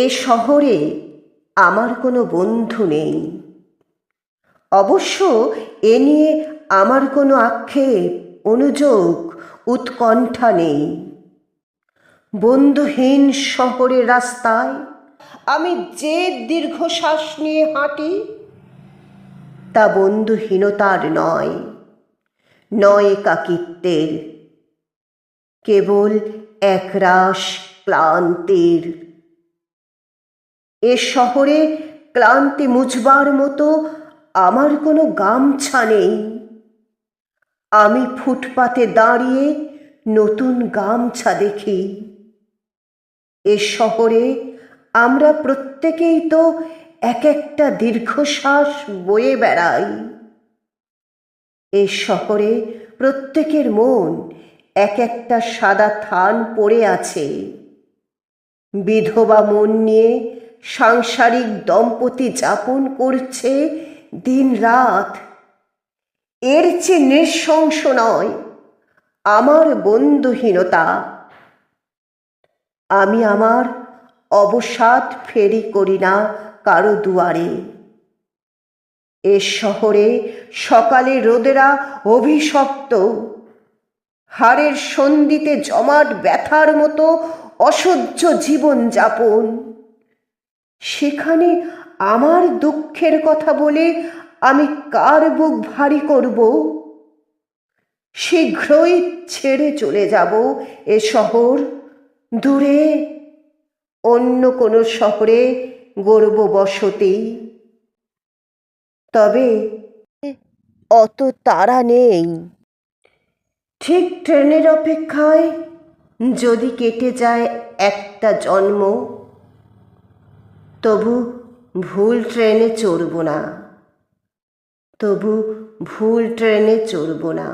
এ শহরে আমার কোনো বন্ধু নেই। অবশ্য এ নিয়ে আমার কোনো আক্ষেপ, অনুযোগ, উৎকণ্ঠা নেই। বন্ধুহীন শহরের রাস্তায় আমি যে দীর্ঘশ্বাস নিয়ে হাঁটি, তা বন্ধুহীনতার নয়, নয় একাকিত্বের, কেবল একরাশ ক্লান্তির। এ শহরে ক্লান্তি মুছবার মতো আমার কোনো গামছা নেই। আমি ফুটপাতে দাঁড়িয়ে নতুন গামছা দেখি। এ শহরে আমরা প্রত্যেকেই তো এক একটা দীর্ঘশ্বাস বয়ে বেড়াই। এ শহরে প্রত্যেকের মন এক একটা সাদা থান পড়ে আছে। বিধবা মন নিয়ে সাংসারিক দম্পতি যাপন করছে দিন রাত। এর চেয়ে নৃশংস নয় আমার বন্ধুহীনতা। আমি আমার অবসাদ ফেরি করি না কারো দুয়ারে। এ শহরে সকালে রোদেরা অভিশপ্ত, হাড়ের সন্ধিতে জমাট ব্যথার মতো অসহ্য জীবন যাপন। সেখানে আমার দুঃখের কথা বলে আমি কার বুক ভারী করব? শীঘ্রই ছেড়ে চলে যাব এ শহর, দূরে অন্য কোনো শহরে গড়ব বসতি। তবে অত তাড়া নেই। ঠিক ট্রেনের অপেক্ষায় যদি কেটে যায় একটা জন্ম, তবু ভুল ট্রেনে চড়ব না, তবু ভুল ট্রেনে চড়ব না।